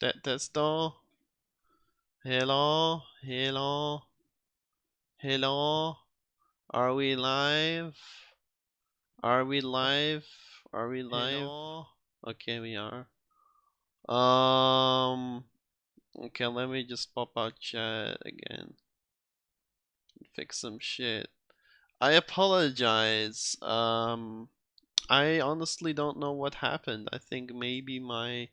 Testo. Hello, hello, hello. Are we live? Are we live? Are we live? Hello. Okay, we are. Um. Okay, let me just pop out chat again. Fix some shit. I apologize. I honestly don't know what happened. I think maybe my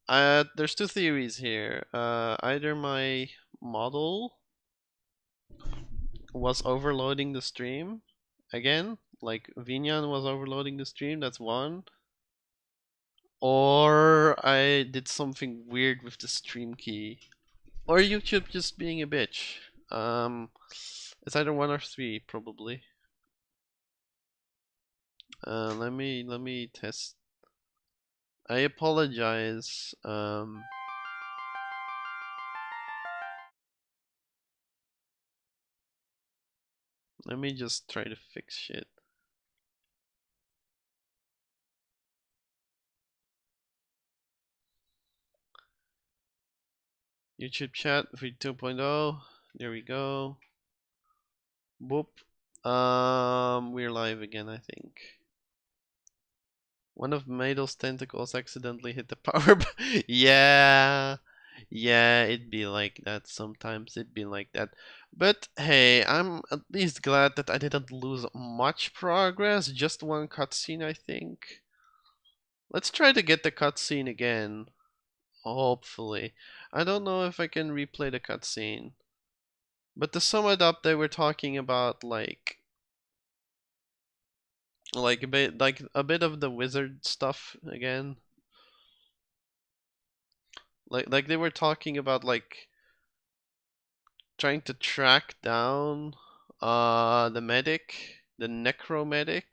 there's two theories here. Either my model was overloading the stream again, like Vinyan was overloading the stream, that's one. Or I did something weird with the stream key. Or YouTube just being a bitch. It's either one or three, probably. Let me test. I apologize. Let me just try to fix shit. YouTube chat v 2.0. There we go. Boop. We're live again, I think. One of Maidle's tentacles accidentally hit the power Yeah. Yeah, it'd be like that sometimes. It'd be like that. But hey, I'm at least glad that I didn't lose much progress. Just one cutscene, I think. Let's try to get the cutscene again. Hopefully. I don't know if I can replay the cutscene. But to sum it up, they were talking about like a bit of the wizard stuff again. Like they were talking about like trying to track down the medic, the necromedic,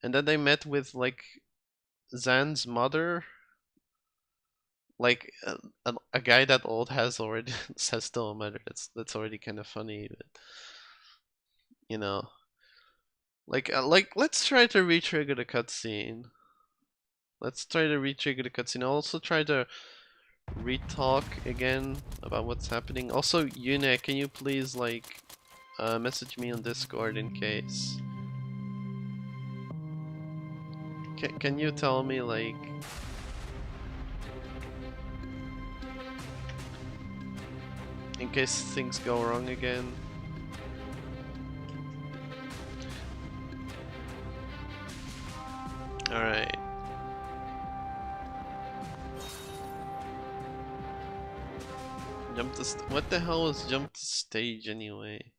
and then they met with like Zan's mother, like a guy that old has already has still a mother. That's already kind of funny, but you know, like let's try to re-trigger the cutscene. Let's try to re-trigger the cutscene. I'll also try to re-talk again about what's happening. Also, Yune, can you please like message me on Discord in case? Can you tell me like in case things go wrong again? Alright. Jump to what the hell is jump to stage anyway?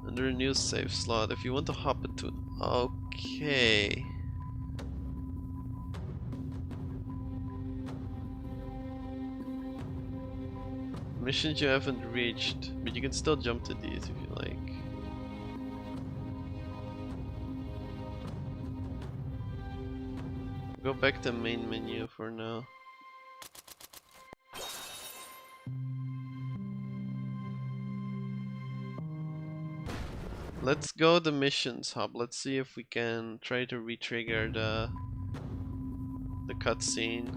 Under a new save slot, if you want to hop into it. Okay. Missions you haven't reached, but you can still jump to these if you like. Go back to main menu for now. Let's go to missions hub. Let's see if we can try to re-trigger the cutscene.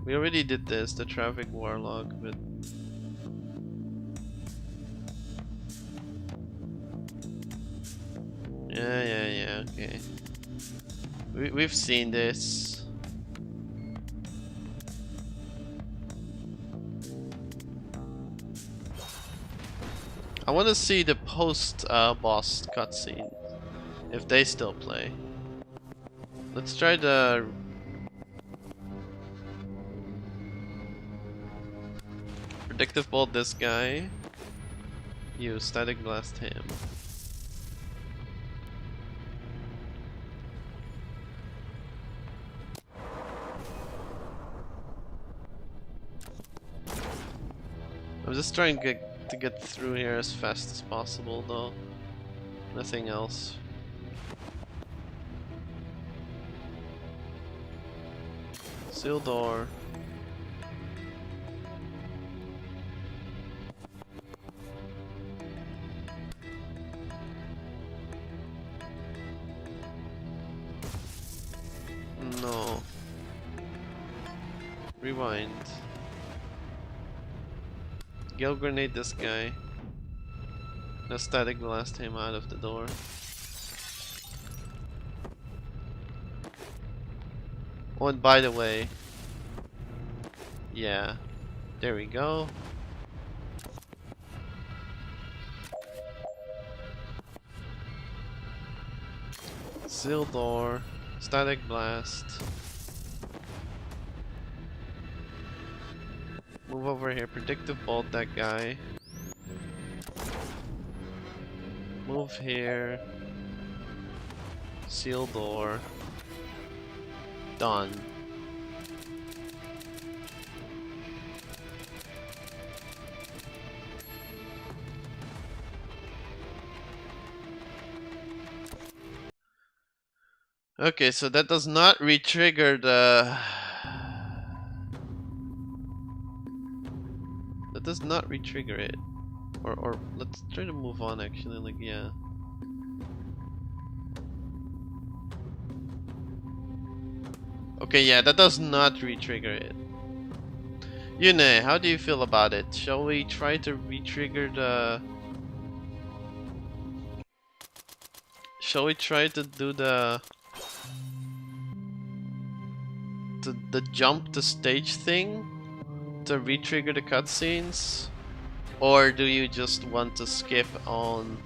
We already did this, the traffic warlock, but yeah, okay. We've seen this. I want to see the post boss cutscene, if they still play. Let's try the predictive bolt this guy. You static blast him. I'm just trying to get through here as fast as possible though. Nothing else. Seal door. Rewind. Gale grenade this guy. No static blast him out of the door. Oh, and by the way, yeah, there we go. Seal door, static blast. Move over here, predictive bolt that guy. Move here. Seal door. Done. Okay, so that does not re-trigger the... That does not re-trigger it. Or let's try to move on actually, like, yeah. Okay, yeah, that does not re-trigger it. Yune, how do you feel about it? Shall we try to re-trigger the... Shall we try to do the jump to stage thing? To re-trigger the cutscenes? Or do you just want to skip on...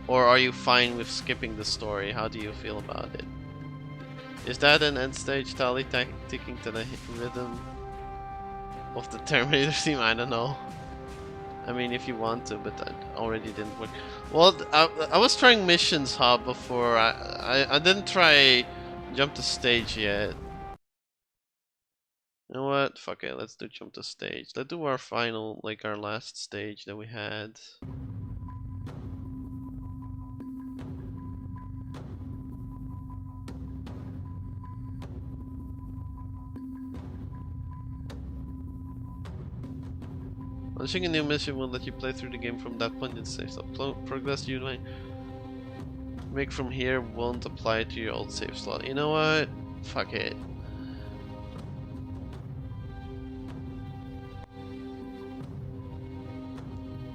Or are you fine with skipping the story? How do you feel about it? Is that an end stage tally ticking to the rhythm of the Terminator theme? I don't know. I mean, if you want to, but that already didn't work. Well, I was trying missions hub before. I didn't try jump to stage yet. You know what? Fuck it. Let's do jump to stage. Let's do our final, like our last stage that we had. Launching a new mission will let you play through the game from that point in save slot. Progress you might make from here won't apply to your old save slot. You know what? Fuck it.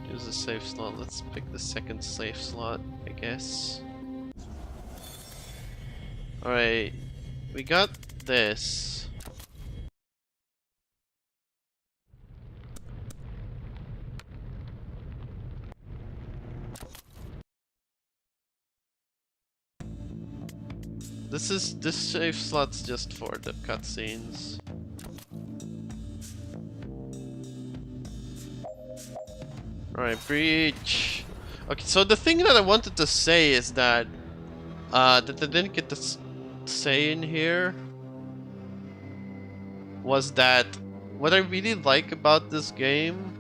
Use a save slot. Let's pick the second save slot, I guess. Alright. We got this. This save slot's just for the cutscenes. Alright, breach. Okay, so the thing that I wanted to say is that that I didn't get to say in here was that what I really like about this game,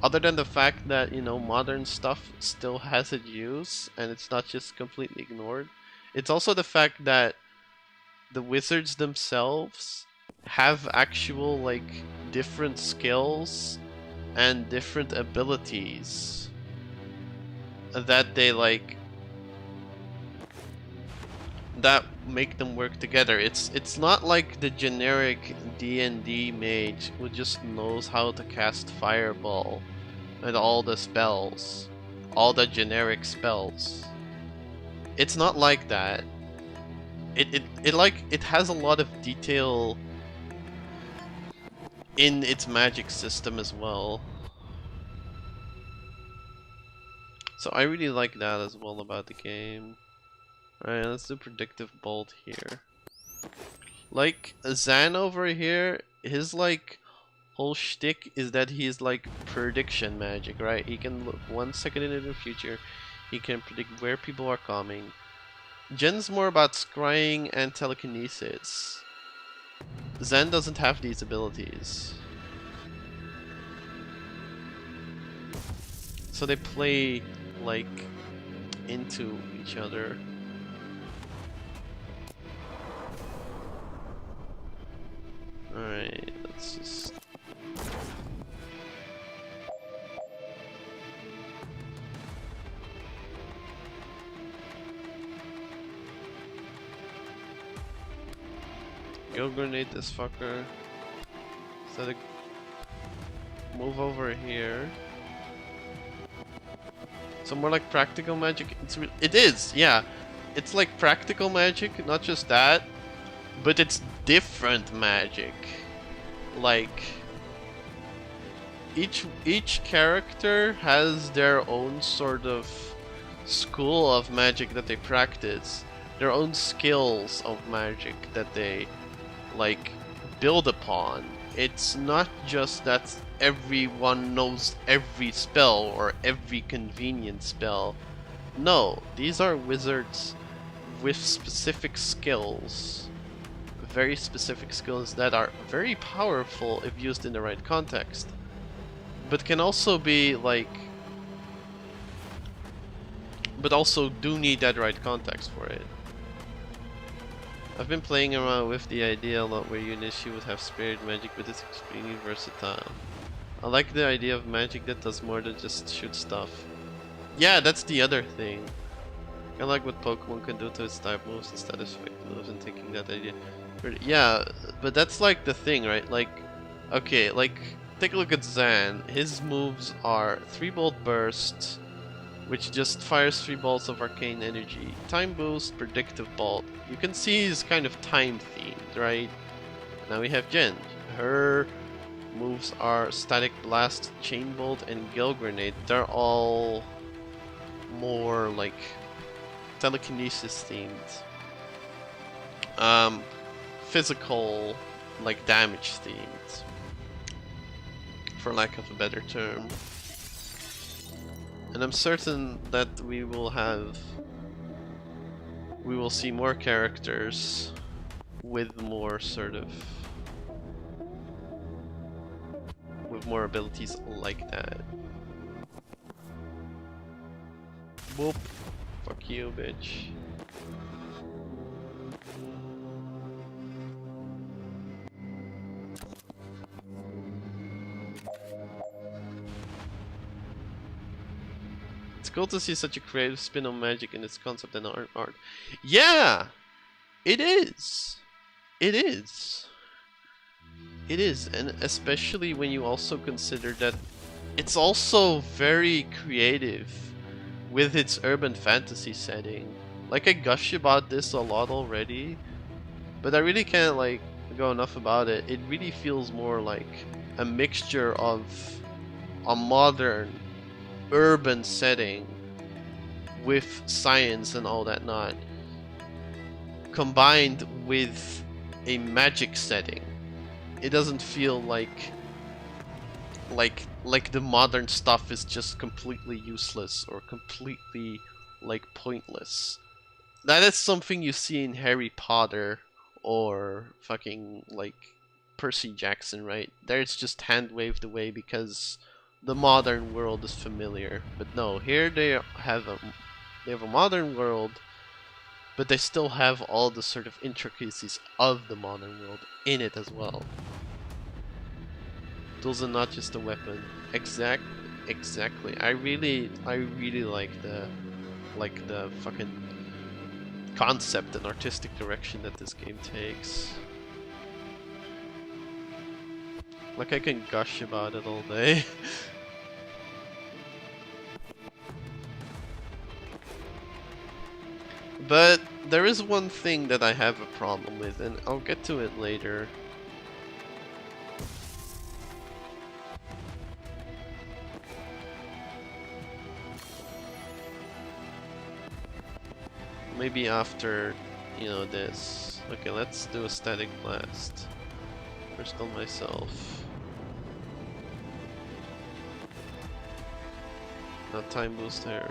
other than the fact that, you know, modern stuff still has its use and it's not just completely ignored, it's also the fact that the wizards themselves have actual, like, different skills and different abilities that they, like, that make them work together. It's not like the generic D&D mage who just knows how to cast fireball and all the spells, all the generic spells. It's not like that. It has a lot of detail in its magic system as well. So I really like that as well about the game. Alright, let's do predictive bolt here. Like Zan over here, his like whole shtick is that he's like prediction magic, right? He can look 1 second into the future. He can predict where people are coming. Jen's more about scrying and telekinesis. Zen doesn't have these abilities. So they play like into each other. Alright, let's just... Go grenade this fucker. So to move over here. So more like practical magic. It is, yeah. It's like practical magic, not just that, but it's different magic. Like each character has their own sort of school of magic that they practice, their own skills of magic that they like build upon. It's not just that everyone knows every spell or every convenient spell. No, these are wizards with specific skills, very specific skills that are very powerful if used in the right context, but can also be like, but also do need that right context for it. I've been playing around with the idea a lot where Unishi would have spirit magic, but it's extremely versatile. I like the idea of magic that does more than just shoot stuff. Yeah, that's the other thing. I like what Pokemon can do to its type moves and status effect moves, and taking that idea. Yeah, but that's like the thing, right? Like, okay, like, take a look at Zan. His moves are 3-bolt burst, which just fires 3 bolts of arcane energy. Time boost, predictive bolt. You can see he's kind of time themed, right? Now we have Jen. Her moves are static blast, chain bolt, and gale grenade. They're all more like telekinesis themed. Physical, like damage themed, for lack of a better term. And I'm certain that we will see more characters with more sort of, with more abilities like that. Whoop. Fuck you, bitch. It's cool to see such a creative spin on magic and its concept and art. Yeah! It is! It is! It is, and especially when you also consider that it's also very creative with its urban fantasy setting. Like, I gush about this a lot already, but I really can't like go enough about it. It really feels more like a mixture of a modern urban setting with science and all that not, combined with a magic setting. It doesn't feel like the modern stuff is just completely useless or completely like pointless. That is something you see in Harry Potter or fucking like Percy Jackson, right? There it's just hand waved away because the modern world is familiar. But no, here they have a modern world, but they still have all the sort of intricacies of the modern world in it as well. Tools are not just a weapon. Exactly. I really like the fucking concept and artistic direction that this game takes. Like, I can gush about it all day. But there is one thing that I have a problem with, and I'll get to it later. Maybe after, you know, this. Okay, let's do a static blast. First on myself. Now time boost her.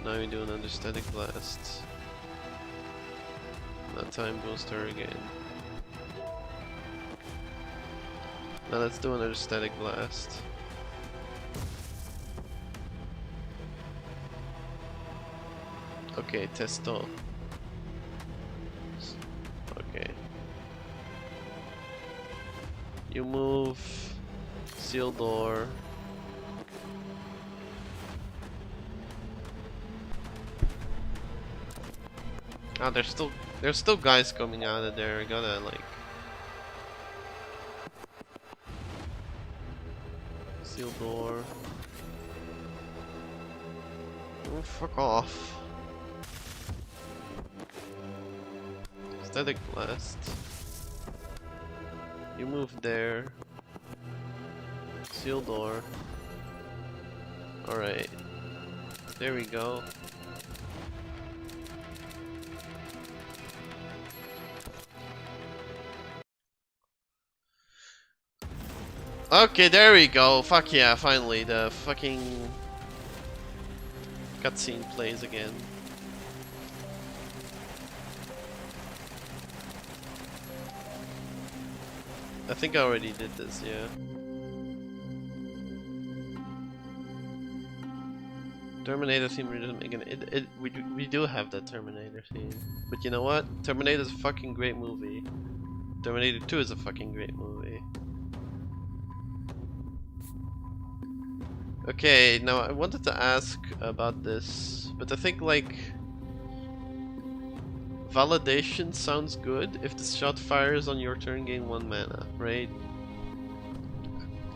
Now we do another static blast. Now time boost her again. Now let's do another static blast. Okay, testo. Okay. You move. Seal door. Ah, there's still guys coming out of there. I gotta like Seal door. Oh, fuck off. Static blast. You move there. Seal door. Alright. There we go. Okay, there we go. Fuck yeah, finally the fucking cutscene plays again. I think I already did this, yeah. Terminator theme rhythm again. We do have that Terminator theme, but you know what? Terminator is a fucking great movie. Terminator 2 is a fucking great movie. Okay, now I wanted to ask about this, but I think like validation sounds good if the shot fires on your turn, gain 1 mana, right?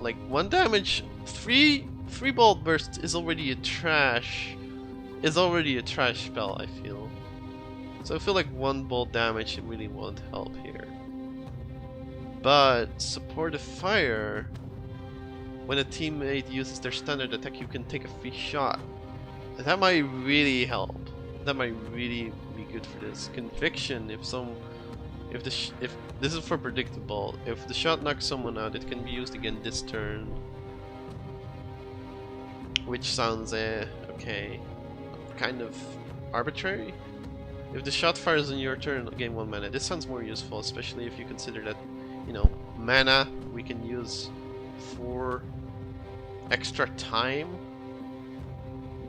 Like 1 damage, 3 bolt burst is already a trash spell, I feel. So I feel like 1 bolt damage really won't help here. But supportive fire, when a teammate uses their standard attack, you can take a free shot. That might really help. That might really be good for this. Conviction, if this is for predictable, if the shot knocks someone out, it can be used again this turn. Which sounds okay, kind of arbitrary. If the shot fires on your turn, gain 1 mana. This sounds more useful, especially if you consider that, you know, mana we can use for extra time,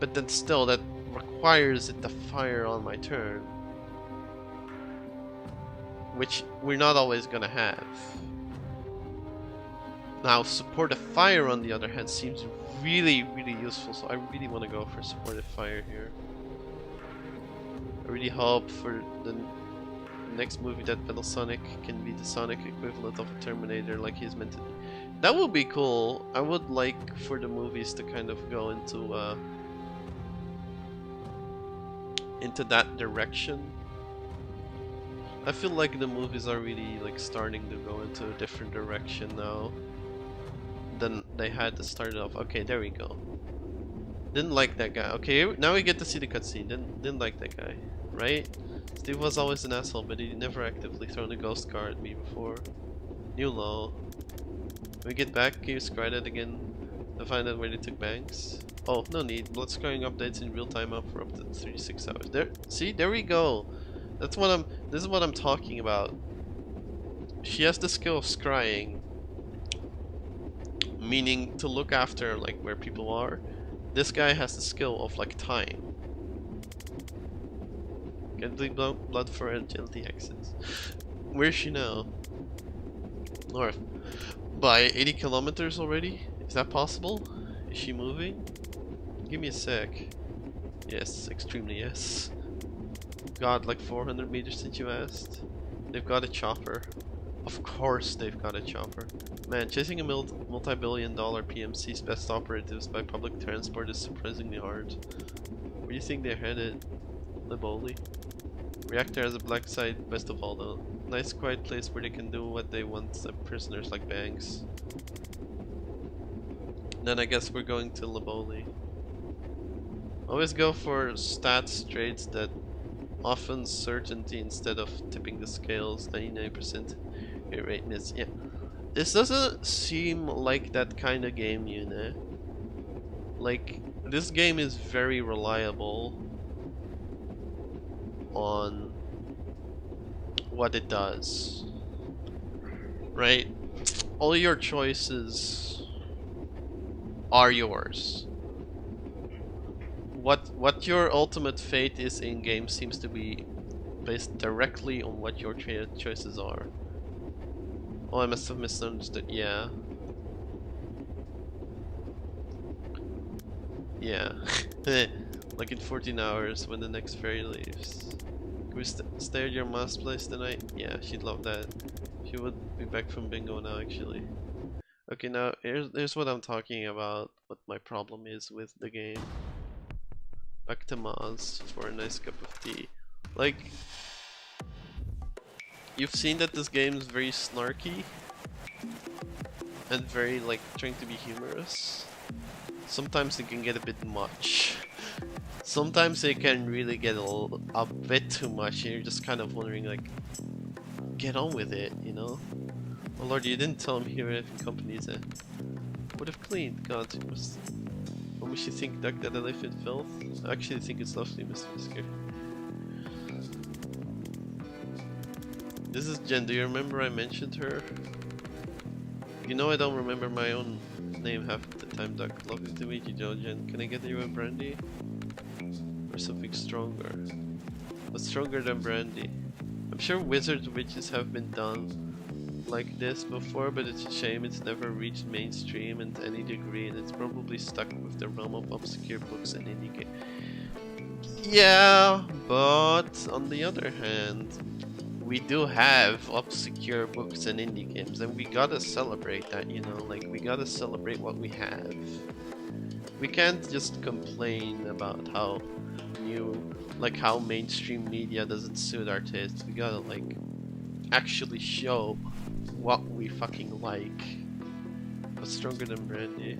but then still that requires it to fire on my turn, which we're not always gonna have. Now supportive fire on the other hand seems really useful, so I really want to go for supportive fire here. I really hope for the next movie that Metal Sonic can be the Sonic equivalent of a Terminator, like he's meant to be. That would be cool. I would like for the movies to kind of go into that direction. I feel like the movies are really like starting to go into a different direction now than they had to start off. Okay, there we go. Didn't like that guy. Okay, now we get to see the cutscene. Didn't like that guy, right? Steve was always an asshole, but he never actively thrown a ghost car at me before. New low. When we get back, can you scry that again to find out where they took Banks? Oh, no need. Blood scrying updates in real time up for up to 36 hours. There, see, there we go. This is what I'm talking about. She has the skill of scrying, meaning to look after like where people are. This guy has the skill of like time. Can bleed blood for agility exits. Where is she now? North. By 80 kilometers already? Is that possible? Is she moving? Give me a sec. Yes, extremely yes. God, like 400 meters since you asked. They've got a chopper. Of course they've got a chopper. Man, chasing a multi-billion-dollar PMC's best operatives by public transport is surprisingly hard. Where do you think they're headed? Liboli. Reactor has a black site, best of all though. Nice quiet place where they can do what they want to prisoners like Banks. Then I guess we're going to Liboli. Always go for stats traits that often certainty instead of tipping the scales. 99% hit rate miss. Yeah. This doesn't seem like that kind of game, you know. Like, this game is very reliable on what it does, right? All your choices are yours. What your ultimate fate is in game seems to be based directly on what your choices are. Oh, I must have misunderstood. Yeah. Yeah. Like in 14 hours when the next ferry leaves. Can we stay at your mom's place tonight? Yeah, she'd love that. She would be back from bingo now, actually. Okay, now here's what I'm talking about. What my problem is with the game. Back to Maz for a nice cup of tea. Like, you've seen that this game is very snarky and very like trying to be humorous. Sometimes it can get a bit much. Sometimes it can really get a bit too much, and you're just kind of wondering, like, get on with it, you know? Oh lord, you didn't tell me here if companies would have cleaned. God, what makes you think, Duck, that I live in filth? I actually think it's lovely, Mr. Whisker. This is Jen. Do you remember I mentioned her? You know I don't remember my own name half the time, Duck. Lovely to meet you, Joe. Jen. Can I get you a brandy? Or something stronger? What's stronger than brandy? I'm sure wizards witches have been done like this before, but it's a shame it's never reached mainstream in any degree, and it's probably stuck with the realm of obscure books and indie games. Yeah, but on the other hand, we do have obscure books and indie games, and we gotta celebrate that, you know, like, we gotta celebrate what we have. We can't just complain about how how mainstream media doesn't suit our taste. We gotta, like, actually show what we fucking like. What's stronger than brandy?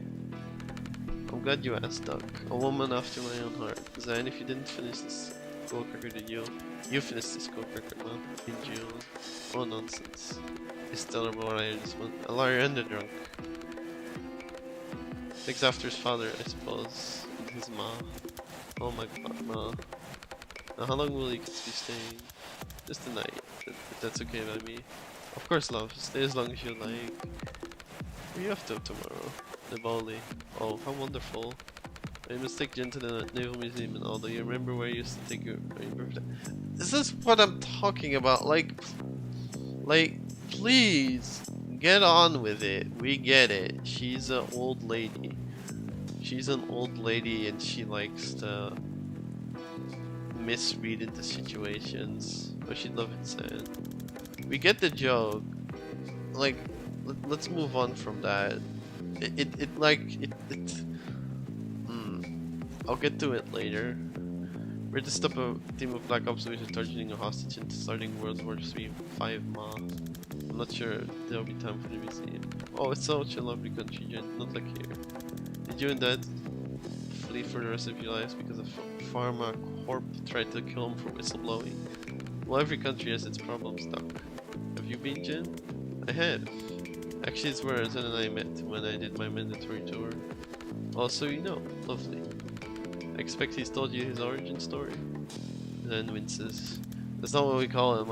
I'm glad you asked, Doc. A woman after my own heart. Zane, if you didn't finish this gold cracker, did you? You finished this gold cracker, man. In June. Oh, nonsense. He's terrible liar this one. A liar and a drunk. Takes after his father, I suppose. And his ma. Oh my god, ma. Now, how long will you kids be staying? Just a night, if that's okay by me. Of course, love. Stay as long as you like. Where are you off to tomorrow? Nibali. Oh, how wonderful. I must take Jen to the Naval Museum and all. Do you remember where you used to take your birthday? This is what I'm talking about. Like, please, get on with it. We get it. She's an old lady. She's an old lady and she likes to misread into situations. But she'd love it sad. We get the joke. Like, let's move on from that. I'll get to it later. We're to stop a team of Black Ops who are targeting a hostage and starting World War III 5 Ma. I'm not sure there'll be time for the museum. Oh, it's such a lovely country, Jen. Not like here. Did you and Dad flee for the rest of your lives because a pharma corp tried to kill him for whistleblowing? Well, every country has its problems, Doc. Have you been, Jen? I have. Actually, it's where Zen and I met when I did my mandatory tour. Also, you know, lovely. I expect he's told you his origin story. Zen winces. That's not what we call him,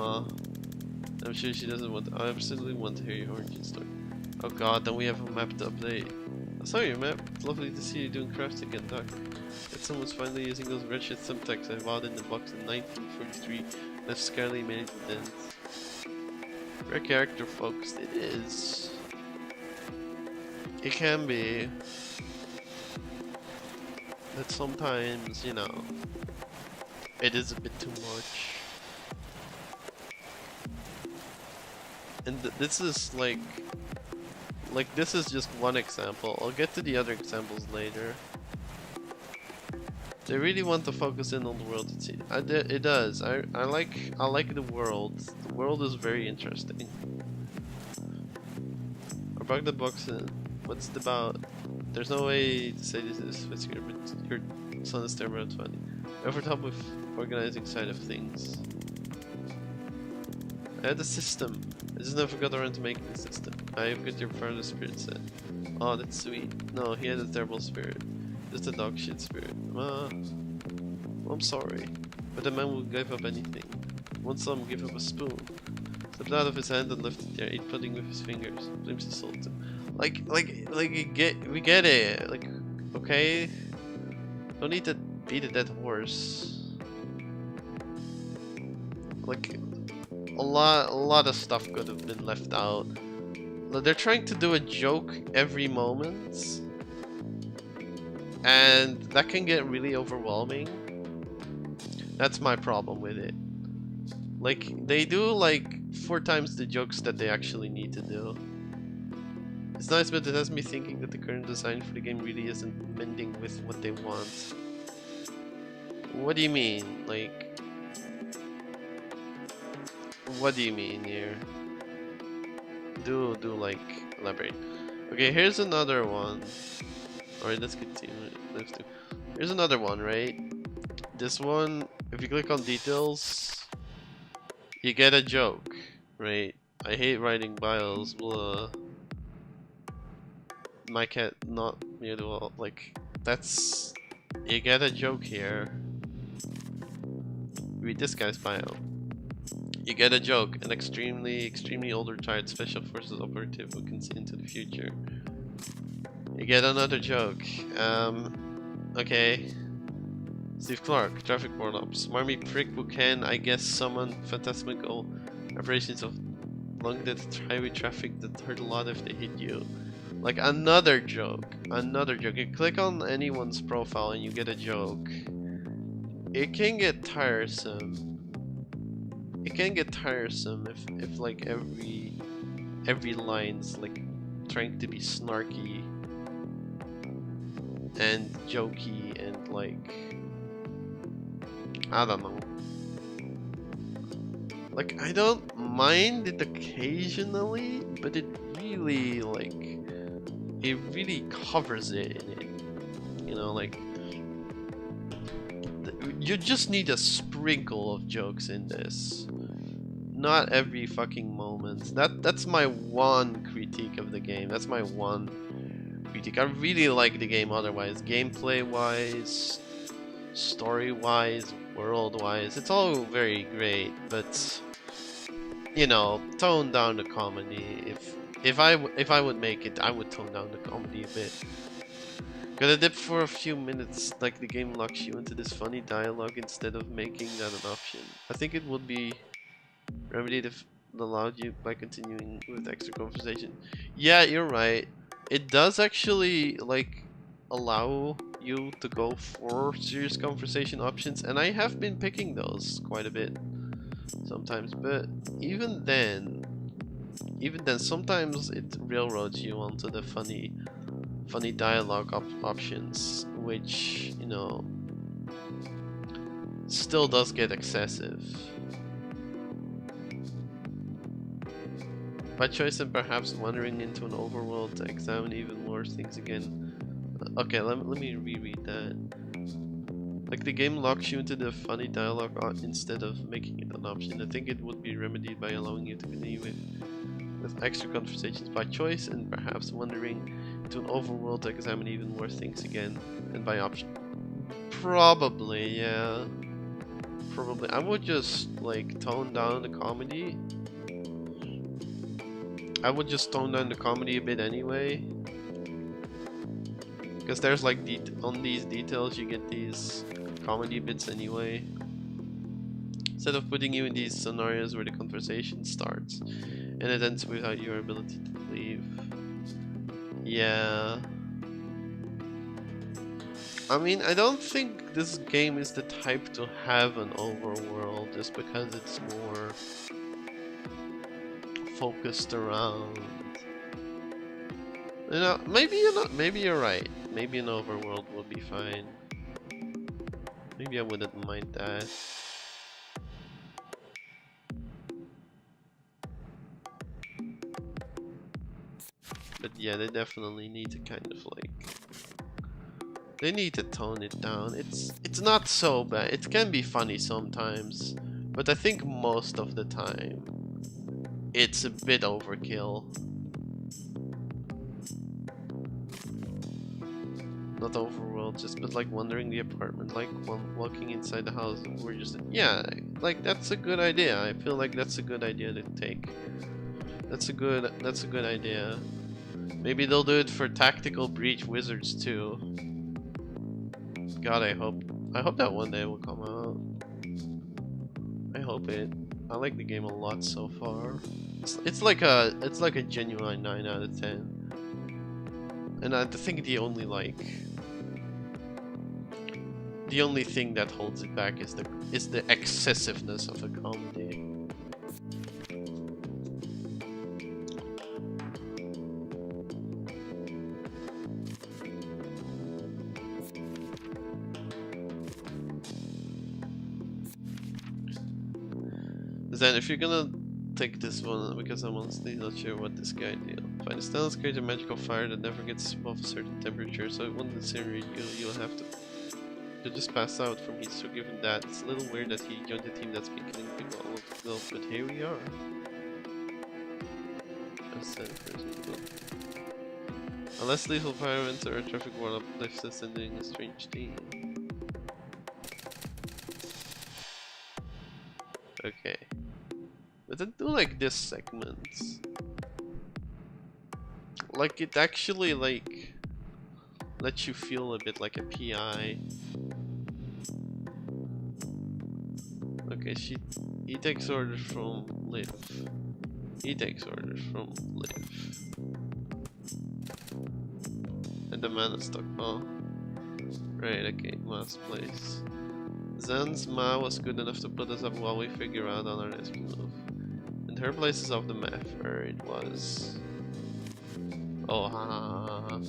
I'm sure she doesn't want. I absolutely want to hear your origin story. Oh god, then we have a map to update. I saw your map. It's lovely to see you doing crafts again, Doc. That someone's finally using those wretched thumbtacks I bought in the box in 1943 and have scarcely made it a dent. Rare character, folks. It is. It can be. But sometimes, you know, it is a bit too much. And this is like this is just one example. I'll get to the other examples later. They really want to focus in on the world. It does. I like the world. The world is very interesting. Or bug the box in. What's it about? There's no way to say this is Fisker, but your son is terrible at funny. I offered help with organizing side of things. I had a system. I just never got around to making the system. I've got your father's spirit set. Oh, that's sweet. No, he had a terrible spirit. Just a dog shit spirit. Well, I'm sorry. But the man will give up anything. Once saw him give up a spoon. Slipped out of his hand and left it there, ate pudding with his fingers. Blames his soul too. We get it. Like, okay. Don't need to beat a dead horse. Like, a lot of stuff could have been left out. They're trying to do a joke every moment, and that can get really overwhelming. That's my problem with it. Like, they do like 4 times the jokes that they actually need to do. It's nice, but it has me thinking that the current design for the game really isn't mending with what they want. What do you mean? Like, what do you mean here? Do like elaborate. Okay, here's another one. Alright, let's continue. Let's do. Here's another one, right? This one, if you click on details, you get a joke, right? I hate writing bios, blah. My cat not near the wall. Like, that's... You get a joke here. Read this guy's bio. You get a joke. An extremely old retired special forces operative who can see into the future. You get another joke. Okay. Steve Clark, traffic warlock. Smarmy prick who can, I guess, summon phantasmical operations of long-distance highway traffic that hurt a lot if they hit you. Like, another joke. Another joke. You click on anyone's profile and you get a joke. It can get tiresome. It can get tiresome if like every line's like trying to be snarky and jokey and like, I don't know. Like, I don't mind it occasionally, but it really like, it really covers it in it. You know, like, you just need a sprinkle of jokes in this. Not every fucking moment. That's my one critique of the game. That's my one critique. I really like the game otherwise. Gameplay wise, story wise, world wise, it's all very great, but you know, tone down the comedy. If I would make it, I would tone down the comedy a bit. Gotta dip for a few minutes, like the game locks you into this funny dialogue instead of making that an option. I think it would be remedied if it allowed you by continuing with extra conversation. Yeah, you're right. It does actually like allow you to go for serious conversation options, and I have been picking those quite a bit sometimes, but even then sometimes it railroads you onto the funny dialogue options, which, you know, still does get excessive. By choice and perhaps wandering into an overworld to examine even more things again. Okay, let me reread that. Like, the game locks you into the funny dialogue instead of making it an option. I think it would be remedied by allowing you to continue with extra conversations by choice and perhaps wandering into an overworld to examine even more things again, and by option. Probably, yeah. Probably. I would just like tone down the comedy. I would just tone down the comedy a bit anyway, because there's like on these details you get these comedy bits anyway, instead of putting you in these scenarios where the conversation starts and it ends without your ability to leave. Yeah, I mean, I don't think this game is the type to have an overworld just because it's more focused around, you know, maybe you're not, maybe you're right. Maybe an overworld would be fine. Maybe I wouldn't mind that. But yeah, they definitely need to kind of like, they need to tone it down. It's not so bad. It can be funny sometimes, but I think most of the time it's a bit overkill. Not overworld, just but like wandering the apartment, like walking inside the house. We're just, yeah, like that's a good idea. I feel like that's a good idea to take. That's a good idea. Maybe they'll do it for Tactical Breach Wizards too. God, I hope that one day will come out. I hope it. I like the game a lot so far. It's like a genuine 9 out of 10. And I think the only thing that holds it back is the excessiveness of the comedy. Then if you're gonna take this one, because I'm honestly not sure what this guy did. Find a stainless create a magical fire that never gets above a certain temperature, so it won't incinerate you, you'll have to just pass out from heat. So given that, it's a little weird that he joined a team that's been killing people all over the globe, but here we are. Unless lethal fire events or a traffic wall uplifts us and doing a strange thing. Okay. But I do like this segment. Like it actually like lets you feel a bit like a PI. Okay, he takes orders from Liv. He takes orders from Liv. And the mana stockpile. Right, okay, mass place. Zan's Ma was good enough to put us up while we figure out on our next move. And her place is off the map where it was. Oh, ha ha ha.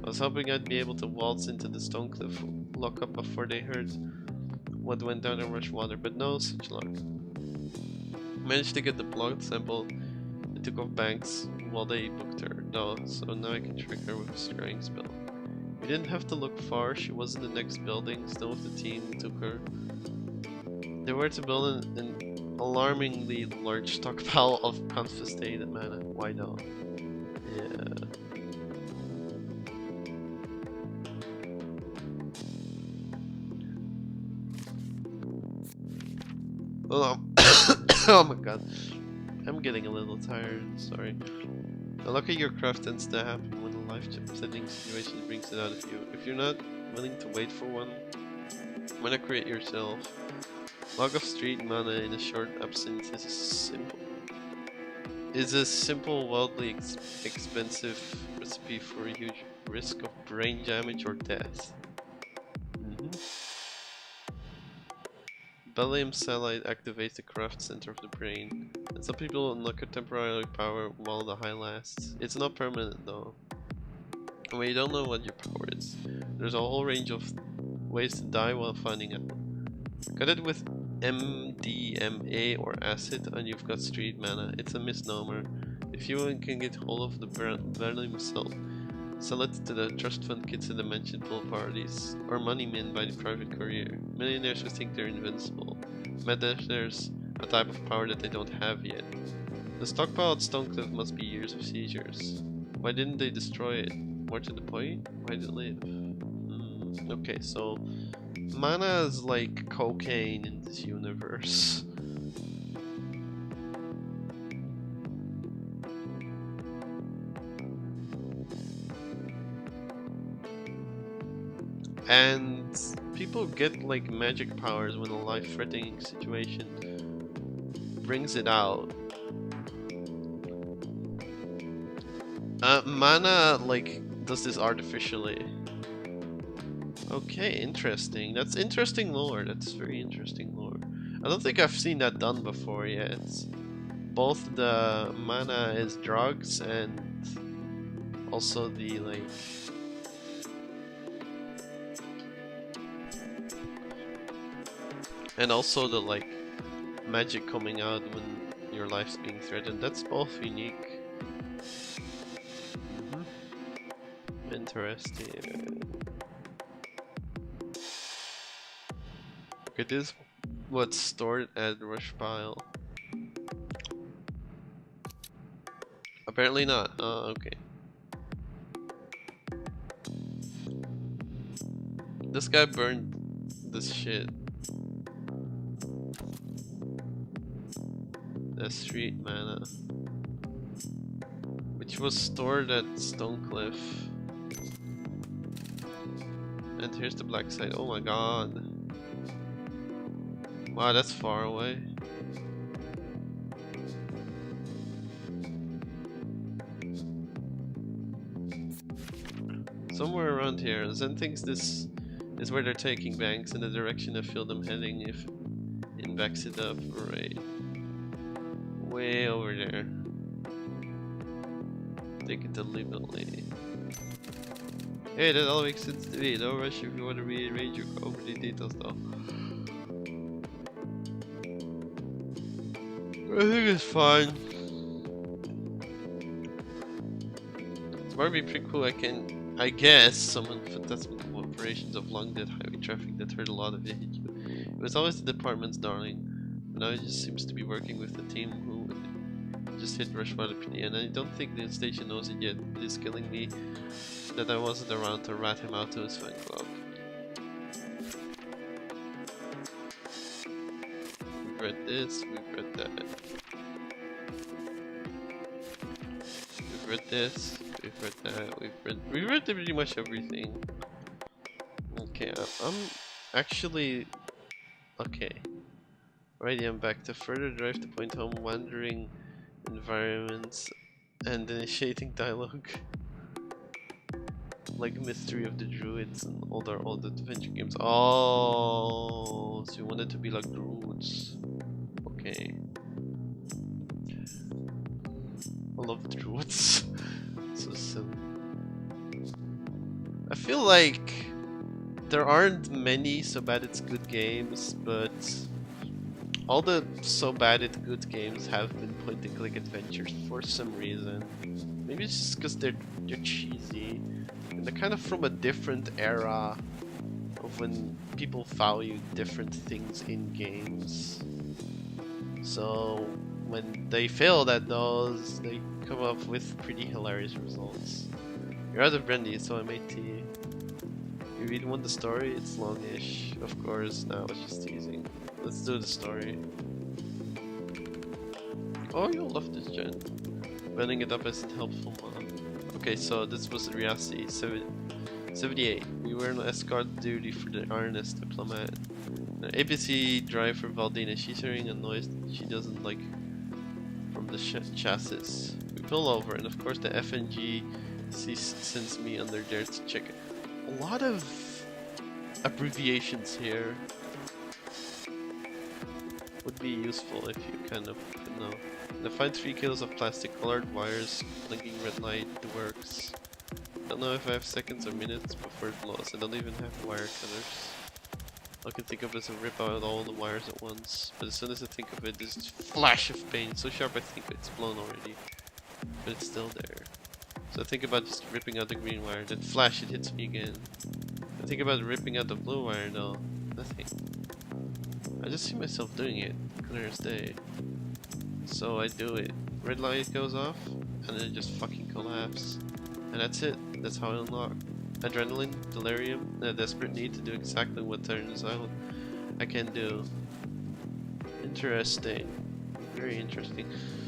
I was hoping I'd be able to waltz into the stone cliff lock up before they heard what went down in rush water, but no such luck. Managed to get the blood sample and took off Banks while they booked her, though, so now I can trick her with a scrying spell. We didn't have to look far, she was in the next building, still with the team who took her. They were to build an alarmingly large stockpile of confiscated mana. Why not? Yeah. Oh, oh my god. I'm getting a little tired, sorry. The luck of your craft tends to happen when a life-setting situation brings it out of you. If you're not willing to wait for one, why not create yourself? Log of street mana in a short absence is a simple, wildly expensive recipe for a huge risk of brain damage or death. Bellium Satellite activates the craft center of the brain, and some people unlock a temporary power while the high lasts. It's not permanent though. And when you don't know what your power is, there's a whole range of ways to die while finding out. Cut it with MDMA or acid and you've got street mana. It's a misnomer. If you can get hold of the Bellium cell, sell it to the trust fund kids at the mentioned pool parties, or money mint by the private courier. Millionaires who think they're invincible. There's a type of power that they don't have yet. The stockpile at Stonecliff must be years of seizures. Why didn't they destroy it? More to the point, why did it live? Okay, so mana is like cocaine in this universe. And people get like magic powers when a life-threatening situation brings it out. Mana like does this artificially. Okay, interesting. That's interesting lore. That's very interesting lore. I don't think I've seen that done before yet. Both the mana is drugs and also the like. And also the like magic coming out when your life's being threatened. That's both unique. Interesting. Okay, this is what's stored at Rush Pile. Apparently not. Oh, okay. This guy burned this shit. The street mana, which was stored at Stonecliff. And here's the black site. Oh my god. Wow, that's far away. Somewhere around here. Zen thinks this is where they're taking Banks in the direction I feel them heading if it backs it up. Right. Way over there. Take it deliberately. Hey, that all makes sense to me. No rush if you want to rearrange your over the details though. I think it's fine. It might be pretty cool. I guess, summon phantasmal operations of long dead highway traffic that hurt a lot of vehicles. It was always the department's darling, but now it just seems to be working with the team who just hit Rushwater PD, and I don't think the station knows it yet. It is killing me that I wasn't around to rat him out to his fan club. We've read this, we've read that. We've read this, we've read that, we've read pretty much everything. Okay, I'm actually okay. Alrighty, I'm back to further drive to point home, wandering environments and initiating dialogue. Like Mystery of the Druids and other old adventure games. Oh, so you want it to be like Druids. Okay. I love Druids. So silly. I feel like there aren't many so bad it's good games, but all the so bad it's good games have been point and click adventures for some reason. Maybe it's just because they're cheesy. And they're kind of from a different era of when people value different things in games. So when they fail at those, they come up with pretty hilarious results. You're out of brandy, so I made tea. You really want the story? It's longish. Of course, no, I was just teasing. Let's do the story. Oh, you'll love this, Jen. Running it up isn't helpful, Mom. Okay, so this was Riasi, 78. We were on escort duty for the RNS diplomat. ABC driver Valdina, she's hearing a noise that she doesn't like from the chassis. We pull over, and of course the FNG sends me under there to check it. A lot of abbreviations here would be useful if you kind of know. And I find 3 kilos of plastic colored wires, blinking red light, the works. Don't know if I have seconds or minutes before it blows. I don't even have wire cutters. All I can think of is to rip out all the wires at once. But as soon as I think of it, this flash of pain, so sharp I think it's blown already. But it's still there. So I think about just ripping out the green wire, then flash, it hits me again. I think about ripping out the blue wire, no, nothing. I just see myself doing it, clear as day. So I do it. Red light goes off, and then it just fucking collapse. And that's it. That's how I unlock. Adrenaline, delirium, and a desperate need to do exactly what turns out I can do. Interesting. Very interesting.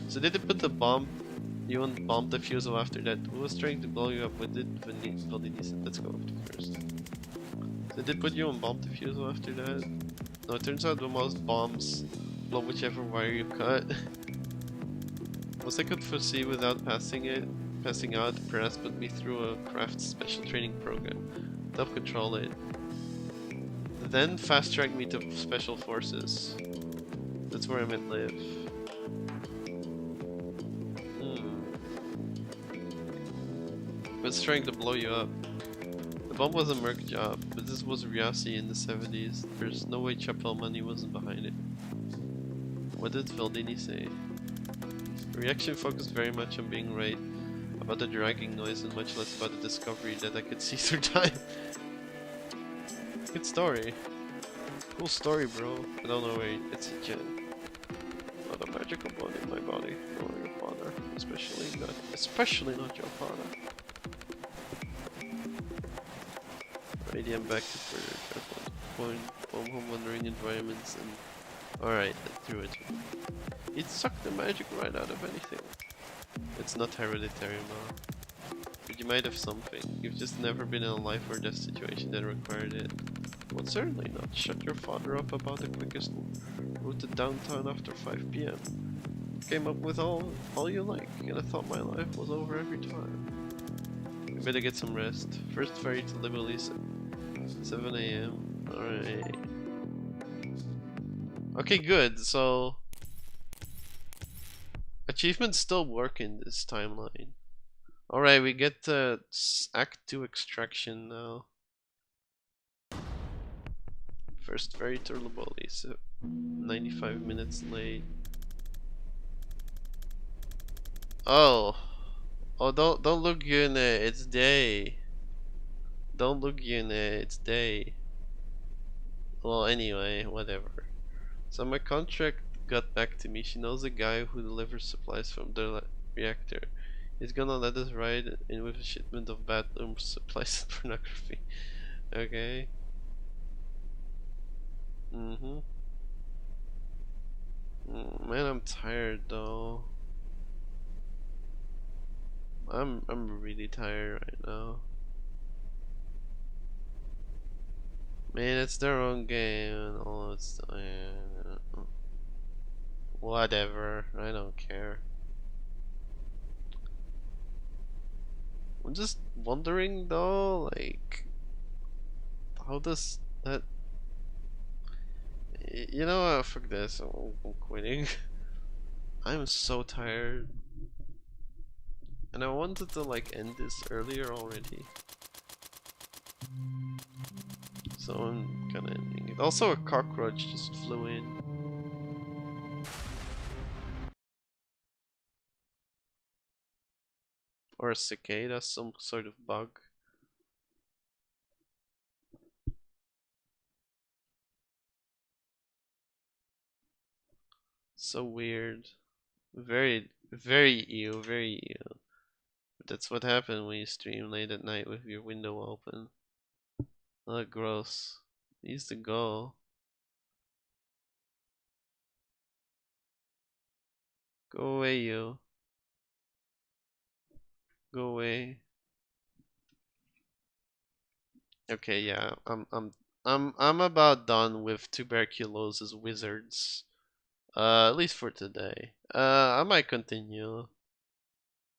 So did they put the bomb? You unbombed the fuel after that. Who was trying to blow you up with it? Valdini said, let's go after first. So did they put you on bomb the fuel after that? No, it turns out the most bombs blow whichever wire you cut. Most I could foresee without passing out, the press put me through a craft special training program to help control it. Then fast tracked me to special forces. That's where I meant live. It's trying to blow you up. The bomb was a merc job, but this was Riasi in the 70s. There's no way Chapel money wasn't behind it. What did Valdini say? The reaction focused very much on being right about the dragging noise and much less about the discovery that I could see through time. Good story. Cool story, bro. I don't know where it's a Jen. Not a magical bone in my body, nor your father. Especially not your father. Alrighty, I'm back to further travel. Home wandering environments and... Alright, let's do it. He'd suck the magic right out of anything. It's not hereditary, Ma. But you might have something. You've just never been in a life or death situation that required it. Well, certainly not. Shut your father up about the quickest route to downtown after 5 PM. Came up with all you like, and I thought my life was over every time. We better get some rest. First ferry to Liberty, 7 AM. Alright. Okay, good. So achievements still work in this timeline. Alright, we get Act 2 extraction now. First ferry to Liberty, so 95 minutes late. Oh. Oh, don't look unit. It's day. Don't look unit. It's day. Well, anyway, whatever. So my contract got back to me. She knows a guy who delivers supplies from the reactor. He's gonna let us ride in with a shipment of bathroom supplies and pornography. Okay. Mhm. Man, I'm tired though. I'm really tired right now. Man, it's their own game and all that stuff. Whatever. I don't care. I'm just wondering though, like, how does that? You know, fuck this. I'm quitting. I'm so tired, and I wanted to like end this earlier already. So I'm kinda ending it. Also, a cockroach just flew in. Or a cicada, some sort of bug. So weird. Very ew, very ew. But that's what happened when you stream late at night with your window open. Gross. Needs to go. Go away, you. Go away. Okay, yeah, I'm about done with tuberculosis whizzards. At least for today. I might continue.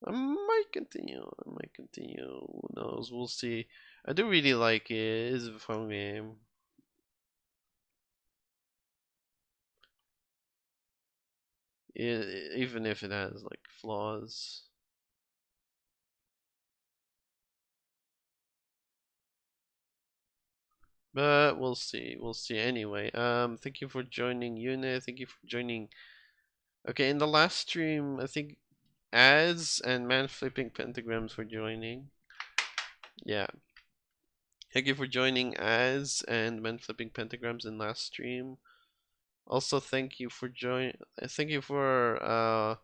I might continue. I might continue. Who knows? We'll see. I do really like it. It's a fun game. Even if it has like flaws. But we'll see. We'll see anyway. Thank you for joining Unit. Thank you for joining. Okay, in the last stream, I think ads and man flipping pentagrams for joining. Yeah. Thank you for joining ads and man flipping pentagrams in last stream. Also, thank you for join. Thank you for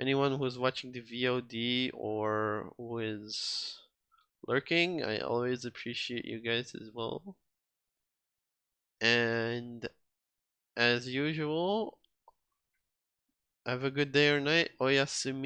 anyone who's watching the VOD or who is lurking. I always appreciate you guys as well. And as usual, have a good day or night. Oyasumi.